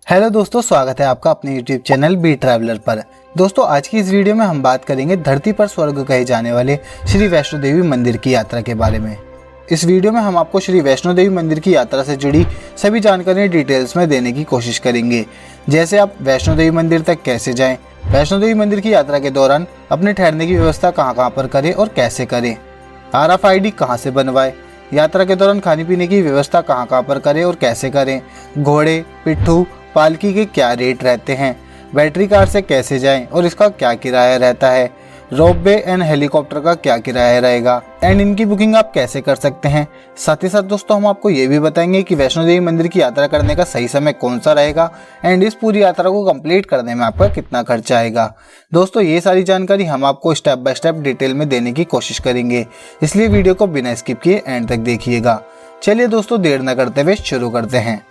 Hello दोस्तों, स्वागत है आपका अपने YouTube चैनल बी ट्रैवलर पर। दोस्तों, आज की इस वीडियो में हम बात करेंगे धरती पर स्वर्ग कहे जाने वाले श्री वैष्णो देवी मंदिर की यात्रा के बारे में। इस वीडियो में हम आपको श्री वैष्णो देवी मंदिर की यात्रा से जुड़ी सभी जानकारी डिटेल्स में देने की कोशिश करेंगे। जैसे आप वैष्णो देवी मंदिर तक कैसे जाएं, वैष्णो देवी मंदिर की यात्रा के दौरान अपने ठहरने की व्यवस्था कहाँ पर करें और कैसे करें, RFID कहाँ से बनवाएं, यात्रा के दौरान खाने पीने की व्यवस्था कहाँ पर करें और कैसे करें, घोड़े, पिट्ठू, पालकी के क्या रेट रहते हैं, बैटरी कार से कैसे जाएं और इसका क्या किराया रहता है, रोपवे एंड हेलीकॉप्टर का क्या किराया रहेगा एंड इनकी बुकिंग आप कैसे कर सकते हैं। साथ ही साथ दोस्तों, हम आपको ये भी बताएंगे कि वैष्णो देवी मंदिर की यात्रा करने का सही समय कौन सा रहेगा एंड इस पूरी यात्रा को कंप्लीट करने में आपका कितना खर्चा आएगा। दोस्तों, ये सारी जानकारी हम आपको स्टेप बाय स्टेप डिटेल में देने की कोशिश करेंगे, इसलिए वीडियो को बिना स्किप किए एंड तक देखिएगा। चलिए दोस्तों, देर न करते हुए शुरू करते हैं।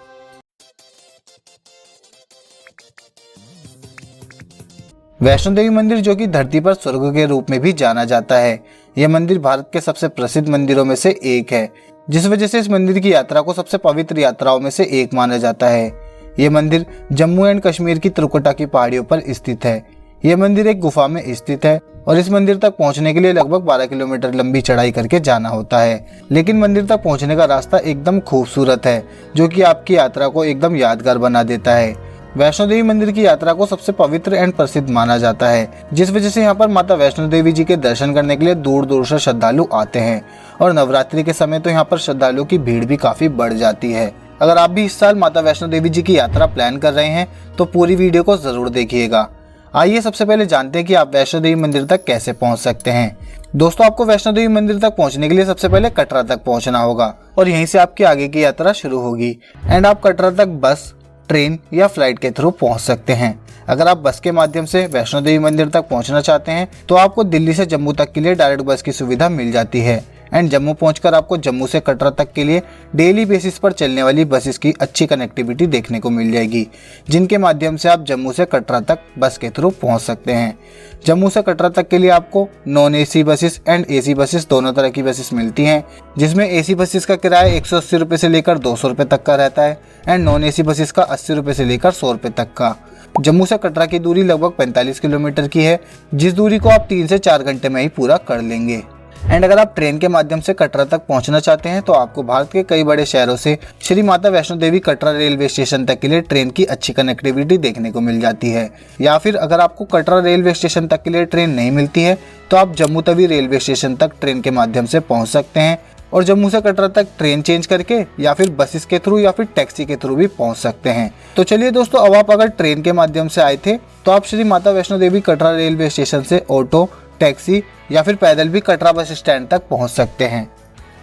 वैष्णो देवी मंदिर, जो कि धरती पर स्वर्ग के रूप में भी जाना जाता है, यह मंदिर भारत के सबसे प्रसिद्ध मंदिरों में से एक है, जिस वजह से इस मंदिर की यात्रा को सबसे पवित्र यात्राओं में से एक माना जाता है। यह मंदिर जम्मू एंड कश्मीर की त्रिकुटा की पहाड़ियों पर स्थित है। यह मंदिर एक गुफा में स्थित है और इस मंदिर तक पहुंचने के लिए लगभग 12 किलोमीटर लंबी चढ़ाई करके जाना होता है, लेकिन मंदिर तक पहुंचने का रास्ता एकदम खूबसूरत है, जो कि आपकी यात्रा को एकदम यादगार बना देता है। वैष्णो देवी मंदिर की यात्रा को सबसे पवित्र एंड प्रसिद्ध माना जाता है, जिस वजह से यहाँ पर माता वैष्णो देवी जी के दर्शन करने के लिए दूर दूर से श्रद्धालु आते हैं और नवरात्रि के समय तो यहाँ पर श्रद्धालुओं की भीड़ भी काफी बढ़ जाती है। अगर आप भी इस साल माता वैष्णो देवी जी की यात्रा प्लान कर रहे हैं तो पूरी वीडियो को जरूर देखिएगा। आइए सबसे पहले जानते हैं कि आप वैष्णो देवी मंदिर तक कैसे पहुँच सकते हैं। दोस्तों, आपको वैष्णो देवी मंदिर तक पहुँचने के लिए सबसे पहले कटरा तक पहुँचना होगा और यहीं से आपकी आगे की यात्रा शुरू होगी एंड आप कटरा तक बस, ट्रेन या फ्लाइट के थ्रू पहुंच सकते हैं। अगर आप बस के माध्यम से वैष्णो देवी मंदिर तक पहुंचना चाहते हैं तो आपको दिल्ली से जम्मू तक के लिए डायरेक्ट बस की सुविधा मिल जाती है एंड जम्मू पहुंचकर आपको जम्मू से कटरा तक के लिए डेली बेसिस पर चलने वाली बसेस की अच्छी कनेक्टिविटी देखने को मिल जाएगी, जिनके माध्यम से आप जम्मू से कटरा तक बस के थ्रू पहुंच सकते हैं। जम्मू से कटरा तक के लिए आपको non AC buses and AC buses दोनों तरह की बसेस मिलती हैं, जिसमें AC बसेस का किराया 180 रुपये से लेकर 200 रुपये तक का रहता है एंड नॉन AC बसेस का 80 रुपये से लेकर 100 रुपये तक का। जम्मू से कटरा की दूरी लगभग 45 किलोमीटर की है, जिस दूरी को आप 3 से 4 घंटे में ही पूरा कर लेंगे। एंड अगर आप ट्रेन के माध्यम से कटरा तक पहुंचना चाहते हैं तो आपको भारत के कई बड़े शहरों से श्री माता वैष्णो देवी कटरा रेलवे स्टेशन तक के लिए ट्रेन की अच्छी कनेक्टिविटी देखने को मिल जाती है। या फिर अगर आपको कटरा रेलवे स्टेशन तक के लिए ट्रेन नहीं मिलती है तो आप जम्मू तवी रेलवे स्टेशन तक ट्रेन के माध्यम से पहुंच सकते हैं और जम्मू से कटरा तक ट्रेन चेंज करके या फिर बसेस के थ्रू या फिर टैक्सी के थ्रू भी पहुंच सकते हैं। तो चलिए दोस्तों, अब आप अगर ट्रेन के माध्यम से आए थे तो आप श्री माता वैष्णो देवी कटरा रेलवे स्टेशन से ऑटो, टैक्सी या फिर पैदल भी कटरा बस स्टैंड तक पहुंच सकते हैं।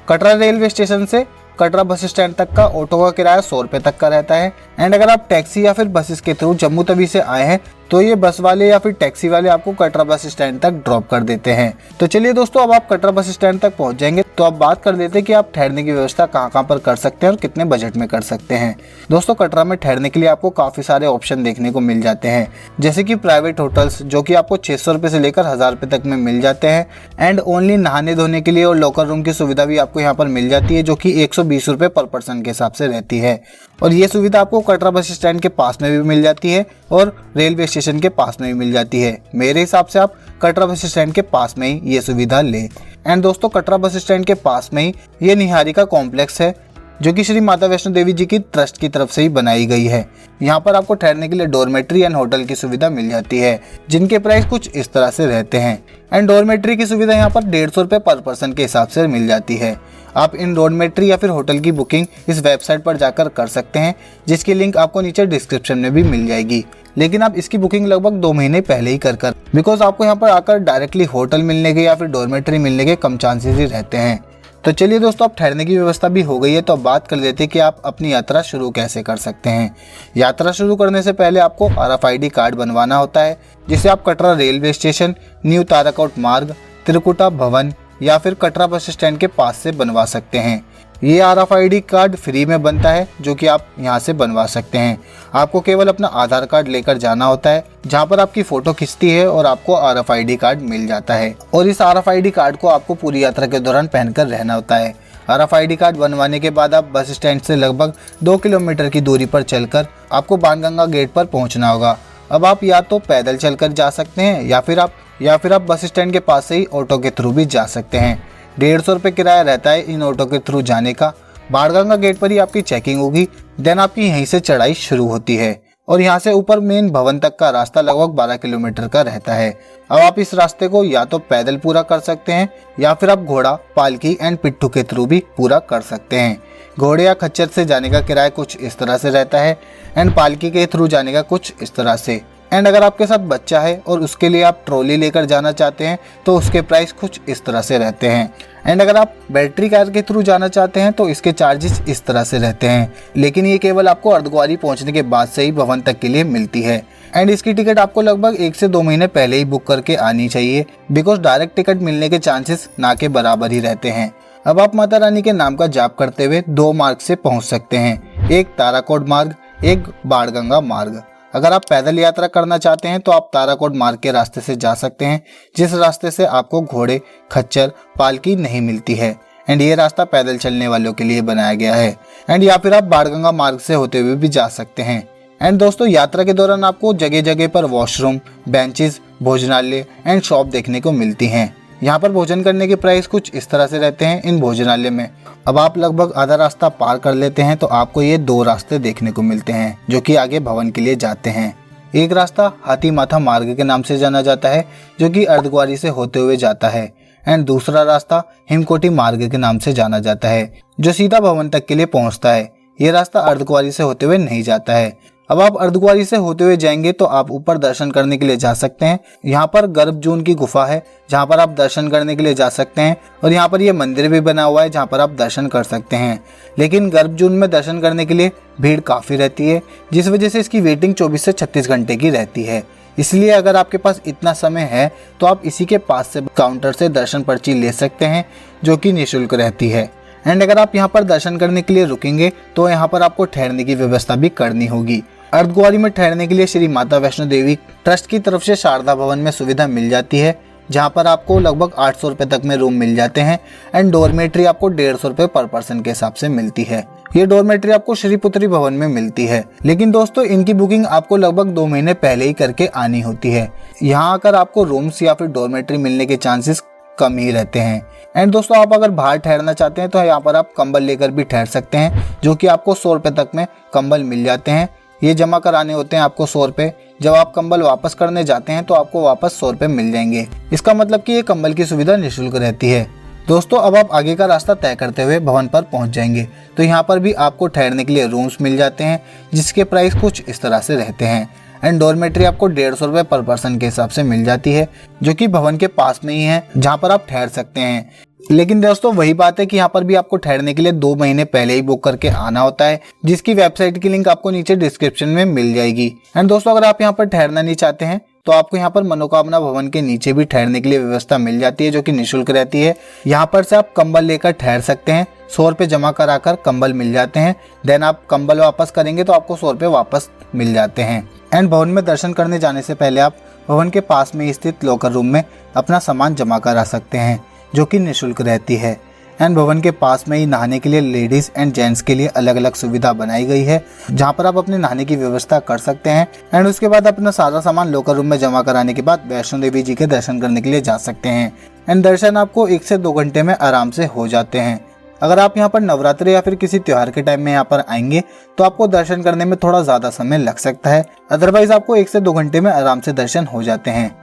कटरा रेलवे स्टेशन से कटरा बस स्टैंड तक का ऑटो का किराया 100 रुपये तक का रहता है एंड अगर आप टैक्सी या फिर बसेस के थ्रू जम्मू तवी से आए हैं तो ये बस वाले या फिर टैक्सी वाले आपको कटरा बस स्टैंड तक ड्रॉप कर देते हैं। तो चलिए दोस्तों, अब आप कटरा बस स्टैंड तक पहुंच जाएंगे तो अब बात कर लेते हैं कि आप ठहरने की व्यवस्था कहाँ पर कर सकते हैं और कितने बजट में कर सकते हैं। दोस्तों, कटरा में ठहरने के लिए आपको काफी सारे ऑप्शन देखने को मिल जाते हैं, जैसे कि प्राइवेट होटल्स, जो कि आपको 600 रुपये से लेकर 1000 रुपये तक में मिल जाते हैं एंड ओनली नहाने धोने के लिए और लॉकर रूम की सुविधा भी आपको यहाँ पर मिल जाती है, जो कि 120 रुपये पर पर्सन के हिसाब से रहती है। और ये सुविधा आपको कटरा बस स्टैंड के पास में भी मिल जाती है और रेलवे स्टेशन के पास में भी मिल जाती है। मेरे हिसाब से आप कटरा बस स्टैंड के पास में ही ये सुविधा लें। एंड दोस्तों, कटरा बस स्टैंड के पास में ही ये निहारिका कॉम्प्लेक्स है, जो कि श्री माता वैष्णो देवी जी की ट्रस्ट की तरफ से ही बनाई गई है। यहाँ पर आपको ठहरने के लिए डॉर्मेट्री एंड होटल की सुविधा मिल जाती है, जिनके प्राइस कुछ इस तरह से रहते हैं एंड डॉर्मेट्री की सुविधा यहाँ पर 150 रुपये पर पर्सन के हिसाब से मिल जाती है। आप इन डॉर्मेट्री या फिर होटल की बुकिंग इस वेबसाइट पर जाकर कर सकते हैं, जिसकी लिंक आपको नीचे डिस्क्रिप्शन में भी मिल जाएगी, लेकिन आप इसकी बुकिंग लगभग 2 महीने पहले ही कर बिकॉज आपको यहाँ पर आकर डायरेक्टली होटल मिलने के या फिर डॉर्मेट्री मिलने के कम चांसेस ही रहते हैं। तो चलिए दोस्तों, अब ठहरने की व्यवस्था भी हो गई है तो अब बात कर लेते हैं कि आप अपनी यात्रा शुरू कैसे कर सकते हैं। यात्रा शुरू करने से पहले आपको RFID कार्ड बनवाना होता है, जिसे आप Katra railway station, new Tarakot मार्ग, त्रिकुटा भवन या फिर कटरा बस स्टैंड के पास से बनवा सकते हैं। ये RFID कार्ड फ्री में बनता है, जो कि आप यहाँ से बनवा सकते हैं। आपको केवल अपना आधार कार्ड लेकर जाना होता है, जहाँ पर आपकी फ़ोटो खिंचती है और आपको RFID कार्ड मिल जाता है और इस RFID कार्ड को आपको पूरी यात्रा के दौरान पहनकर रहना होता है। RFID कार्ड बनवाने के बाद आप बस स्टैंड से लगभग 2 किलोमीटर की दूरी पर चलकर आपको बाणगंगा गेट पर पहुंचना होगा। अब आप या तो पैदल चलकर जा सकते हैं या फिर आप बस स्टैंड के पास से ही ऑटो के थ्रू भी जा सकते हैं। 150 रुपये किराया रहता है इन ऑटो के थ्रू जाने का। बाणगंगा गेट पर ही आपकी चेकिंग होगी, देन आपकी यहीं से चढ़ाई शुरू होती है और यहाँ से ऊपर मेन भवन तक का रास्ता लगभग 12 किलोमीटर का रहता है। अब आप इस रास्ते को या तो पैदल पूरा कर सकते हैं या फिर आप घोड़ा, पालकी एंड पिट्ठू के थ्रू भी पूरा कर सकते हैं। घोड़े या खच्चर से जाने का किराया कुछ इस तरह से रहता है एंड पालकी के थ्रू जाने का कुछ इस तरह से। एंड अगर आपके साथ बच्चा है और उसके लिए आप ट्रॉली लेकर जाना चाहते हैं तो उसके प्राइस कुछ इस तरह से रहते हैं। एंड अगर आप बैटरी कार के थ्रू जाना चाहते हैं तो इसके चार्जेस इस तरह से रहते हैं, लेकिन ये केवल आपको अर्धकुंवारी पहुंचने के बाद से ही भवन तक के लिए मिलती है। एंड इसकी टिकट आपको लगभग 1 से 2 महीने पहले ही बुक करके आनी चाहिए, बिकॉज डायरेक्ट टिकट मिलने के चांसेस ना के बराबर ही रहते हैं। अब आप माता रानी के नाम का जाप करते हुए 2 मार्ग से पहुंच सकते हैं, एक ताराकोट मार्ग, एक बाणगंगा मार्ग। अगर आप पैदल यात्रा करना चाहते हैं तो आप ताराकोट मार्ग के रास्ते से जा सकते हैं, जिस रास्ते से आपको घोड़े, खच्चर, पालकी नहीं मिलती है। एंड ये रास्ता पैदल चलने वालों के लिए बनाया गया है। एंड या फिर आप बाणगंगा मार्ग से होते हुए भी जा सकते हैं। एंड दोस्तों, यात्रा के दौरान आपको जगह जगह पर वॉशरूम, बेंचेस, भोजनालय एंड शॉप देखने को मिलती हैं। यहाँ पर भोजन करने के प्राइस कुछ इस तरह से रहते हैं इन भोजनालय में। अब आप लगभग आधा रास्ता पार कर लेते हैं तो आपको ये 2 रास्ते देखने को मिलते हैं जो कि आगे भवन के लिए जाते हैं। एक रास्ता हाथी माथा मार्ग के नाम से जाना जाता है जो कि अर्धकुंवारी से होते हुए जाता है। एंड दूसरा रास्ता हिमकोटी मार्ग के नाम से जाना जाता है जो सीधा भवन तक के लिए पहुंचता है। ये रास्ता अर्धकुंवारी से होते हुए नहीं जाता है। अब आप अर्धकुंवारी से होते हुए जाएंगे तो आप ऊपर दर्शन करने के लिए जा सकते हैं। यहाँ पर गर्भजून की गुफा है जहाँ पर आप दर्शन करने के लिए जा सकते हैं और यहाँ पर ये मंदिर भी बना हुआ है जहाँ पर आप दर्शन कर सकते हैं। लेकिन गर्भजून में दर्शन करने के लिए भीड़ काफ़ी रहती है, जिस वजह से इसकी वेटिंग 24 से 36 घंटे की रहती है। इसलिए अगर आपके पास इतना समय है तो आप इसी के पास से काउंटर से दर्शन पर्ची ले सकते हैं जो कि निःशुल्क रहती है। एंड अगर आप यहाँ पर दर्शन करने के लिए रुकेंगे तो यहाँ पर आपको ठहरने की व्यवस्था भी करनी होगी। अर्धकुंवारी में ठहरने के लिए श्री माता वैष्णो देवी ट्रस्ट की तरफ से शारदा भवन में सुविधा मिल जाती है, जहाँ पर आपको लगभग 800 रुपये तक में रूम मिल जाते हैं। एंड डोरमेट्री आपको 150 रुपये पर पर्सन के हिसाब से मिलती है। ये डोरमेट्री आपको श्रीपुत्री भवन में मिलती है, लेकिन दोस्तों इनकी बुकिंग आपको लगभग 2 महीने पहले ही करके आनी होती है। यहाँ आकर आपको रूम्स या फिर डोरमेट्री मिलने के चांसेस कम ही रहते हैं। एंड दोस्तों, आप अगर बाहर ठहरना चाहते हैं तो यहाँ पर आप कंबल लेकर भी ठहर सकते हैं, जो कि आपको 100 रुपये तक में कंबल मिल जाते हैं। ये जमा कराने होते हैं आपको 100 रुपये। जब आप कंबल वापस करने जाते हैं तो आपको वापस 100 रुपये मिल जाएंगे। इसका मतलब कि ये कंबल की सुविधा निःशुल्क रहती है। दोस्तों, अब आप आगे का रास्ता तय करते हुए भवन पर पहुंच जाएंगे तो यहाँ पर भी आपको ठहरने के लिए रूम्स मिल जाते हैं, जिसके प्राइस कुछ इस तरह से रहते हैं। एंड डोरमेट्री आपको 150 रुपये पर पर्सन के हिसाब से मिल जाती है, जो कि भवन के पास में ही है जहाँ पर आप ठहर सकते हैं। लेकिन दोस्तों, वही बात है कि यहाँ पर भी आपको ठहरने के लिए 2 महीने पहले ही बुक करके आना होता है, जिसकी वेबसाइट की लिंक आपको नीचे डिस्क्रिप्शन में मिल जाएगी। एंड दोस्तों, अगर आप यहाँ पर ठहरना नहीं चाहते हैं तो आपको यहाँ पर मनोकामना भवन के नीचे भी ठहरने के लिए व्यवस्था मिल जाती है, जो कि निःशुल्क रहती है। यहाँ पर से आप कंबल लेकर ठहर सकते हैं। 100 रुपये जमा कराकर कंबल मिल जाते हैं। देन आप कंबल वापस करेंगे तो आपको 100 रुपये वापस मिल जाते हैं। एंड भवन में दर्शन करने जाने से पहले आप भवन के पास में स्थित लॉकर रूम में अपना सामान जमा करा सकते हैं, जो कि निःशुल्क रहती है। एंड भवन के पास में ही नहाने के लिए लेडीज एंड जेंट्स के लिए अलग अलग सुविधा बनाई गई है, जहां पर आप अपने नहाने की व्यवस्था कर सकते हैं। एंड उसके बाद अपना सारा सामान लॉकर रूम में जमा कराने के बाद वैष्णो देवी जी के दर्शन करने के लिए जा सकते हैं। एंड दर्शन आपको 1 से 2 घंटे में आराम से हो जाते हैं। अगर आप यहाँ पर नवरात्रि या फिर किसी त्योहार के टाइम में यहाँ पर आएंगे तो आपको दर्शन करने में थोड़ा ज़्यादा समय लग सकता है, अदरवाइज आपको 1 से 2 घंटे में आराम से दर्शन हो जाते हैं।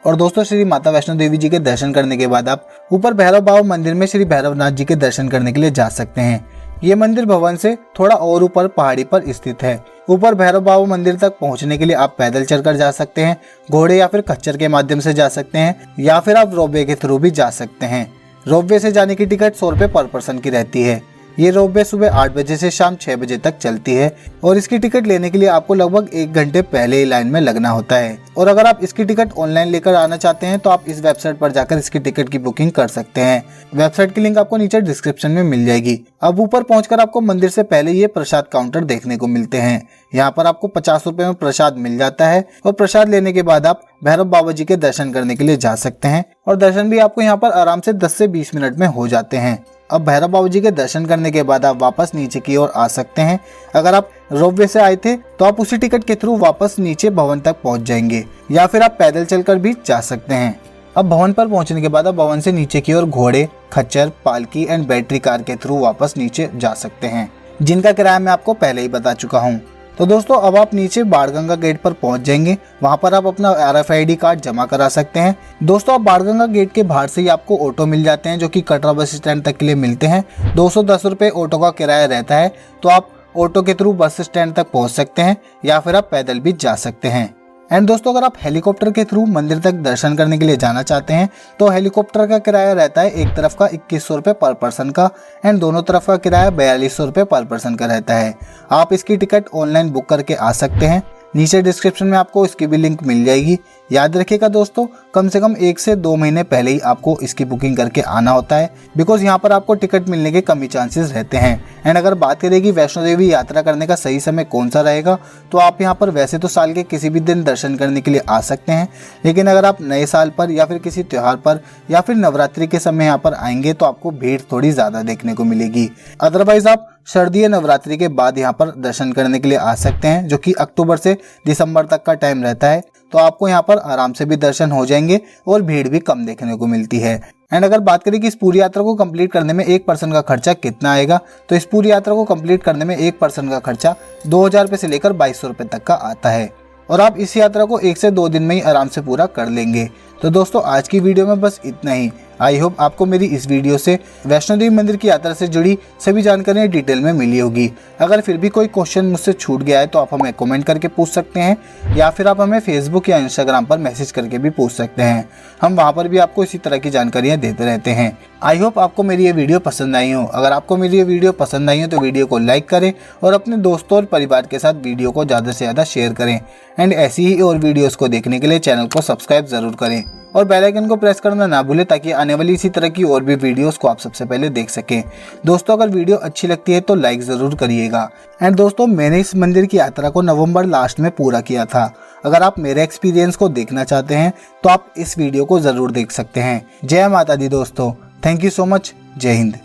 और दोस्तों, श्री माता वैष्णो देवी जी के दर्शन करने के बाद आप ऊपर भैरव बाबा मंदिर में श्री भैरवनाथ जी के दर्शन करने के लिए जा सकते हैं। ये मंदिर भवन से थोड़ा और ऊपर पहाड़ी पर स्थित है। ऊपर भैरव बाबा मंदिर तक पहुंचने के लिए आप पैदल चलकर जा सकते हैं, घोड़े या फिर खच्चर के माध्यम से जा सकते हैं, या फिर आप रोपवे के थ्रू भी जा सकते हैं। रोपवे से जाने की टिकट 100 रुपये पर पर्सन की रहती है। ये रोपवे सुबह 8 बजे से शाम 6 बजे तक चलती है और इसकी टिकट लेने के लिए आपको लगभग 1 घंटे पहले ही लाइन में लगना होता है। और अगर आप इसकी टिकट ऑनलाइन लेकर आना चाहते हैं तो आप इस वेबसाइट पर जाकर इसकी टिकट की बुकिंग कर सकते हैं। वेबसाइट की लिंक आपको नीचे डिस्क्रिप्शन में मिल जाएगी। अब ऊपर पहुंचकर आपको मंदिर से पहले ये प्रसाद काउंटर देखने को मिलते हैं। यहाँ पर आपको 50 रुपए में प्रसाद मिल जाता है और प्रसाद लेने के बाद आप भैरव बाबा जी के दर्शन करने के लिए जा सकते हैं। और दर्शन भी आपको यहाँ पर आराम से 10 से 20 मिनट में हो जाते हैं। अब भैरव बाबा जी के दर्शन करने के बाद आप वापस नीचे की ओर आ सकते हैं। अगर आप रोपवे से आए थे तो आप उसी टिकट के थ्रू वापस नीचे भवन तक पहुंच जाएंगे, या फिर आप पैदल चलकर भी जा सकते हैं। अब भवन पर पहुंचने के बाद आप भवन से नीचे की ओर घोड़े, खच्चर, पालकी एंड बैटरी कार के थ्रू वापस नीचे जा सकते हैं, जिनका किराया मैं आपको पहले ही बता चुका हूँ। तो दोस्तों अब आप नीचे बाणगंगा गेट पर पहुंच जाएंगे। वहां पर आप अपना RFID कार्ड जमा करा सकते हैं। दोस्तों आप बाणगंगा गेट के बाहर से ही आपको ऑटो मिल जाते हैं, जो कि कटरा बस स्टैंड तक के लिए मिलते हैं। 210 रुपये ऑटो का किराया रहता है। तो आप ऑटो के थ्रू बस स्टैंड तक पहुंच सकते हैं, या फिर आप पैदल भी जा सकते हैं। एंड दोस्तों अगर आप हेलीकॉप्टर के थ्रू मंदिर तक दर्शन करने के लिए जाना चाहते हैं तो हेलीकॉप्टर का किराया रहता है एक तरफ का 2100 रुपये पर पर्सन का, एंड दोनों तरफ का किराया 4200 रुपये पर पर्सन का रहता है। आप इसकी टिकट ऑनलाइन बुक करके आ सकते हैं। नीचे डिस्क्रिप्शन में आपको इसकी भी लिंक मिल जाएगी। याद रखिएगा दोस्तों, कम से कम 1 से 2 महीने पहले ही आपको इसकी बुकिंग करके आना होता है, बिकॉज यहाँ पर आपको टिकट मिलने के कम ही चांसेस रहते हैं। एंड अगर बात करेगी वैष्णो देवी यात्रा करने का सही समय कौन सा रहेगा, तो आप यहाँ पर वैसे तो साल के किसी भी दिन दर्शन करने के लिए आ सकते हैं, लेकिन अगर आप नए साल पर या फिर किसी त्यौहार पर या फिर नवरात्रि के समय यहाँ पर आएंगे तो आपको भीड़ थोड़ी ज़्यादा देखने को मिलेगी। अदरवाइज आप शारदीय नवरात्रि के बाद यहाँ पर दर्शन करने के लिए आ सकते हैं, जो कि अक्टूबर से दिसंबर तक का टाइम रहता है। तो आपको यहाँ पर आराम से भी दर्शन हो जाएंगे और भीड़ भी कम देखने को मिलती है। एंड अगर बात करें कि इस पूरी यात्रा को कंप्लीट करने में एक पर्सन का खर्चा कितना आएगा, तो इस पूरी यात्रा को कंप्लीट करने में एक पर्सन का खर्चा 2000 रुपये से लेकर 2200 रुपये तक का आता है, और आप इस यात्रा को 1 से 2 दिन में ही आराम से पूरा कर लेंगे। तो दोस्तों आज की वीडियो में बस इतना ही। आई होप आपको मेरी इस वीडियो से वैष्णो देवी मंदिर की यात्रा से जुड़ी सभी जानकारियाँ डिटेल में मिली होगी। अगर फिर भी कोई क्वेश्चन मुझसे छूट गया है तो आप हमें कमेंट करके पूछ सकते हैं, या फिर आप हमें फेसबुक या इंस्टाग्राम पर मैसेज करके भी पूछ सकते हैं। हम वहाँ पर भी आपको इसी तरह की जानकारियाँ देते रहते हैं। आई होप आपको मेरी ये वीडियो पसंद आई हो। अगर आपको मेरी ये वीडियो पसंद आई हो तो वीडियो को लाइक करें और अपने दोस्तों और परिवार के साथ वीडियो को ज़्यादा से ज़्यादा शेयर करें। एंड ऐसी ही और वीडियोस को देखने के लिए चैनल को सब्सक्राइब ज़रूर करें और बेल आइकन को प्रेस करना ना भूलें, ताकि आने वाली इसी तरह की और भी वीडियोस को आप सबसे पहले देख सकें। दोस्तों अगर वीडियो अच्छी लगती है तो लाइक ज़रूर करिएगा। एंड दोस्तों मैंने इस मंदिर की यात्रा को नवंबर लास्ट में पूरा किया था। अगर आप मेरे एक्सपीरियंस को देखना चाहते हैं तो आप इस वीडियो को ज़रूर देख सकते हैं। जय माता दी दोस्तों, थैंक यू सो मच। जय हिंद।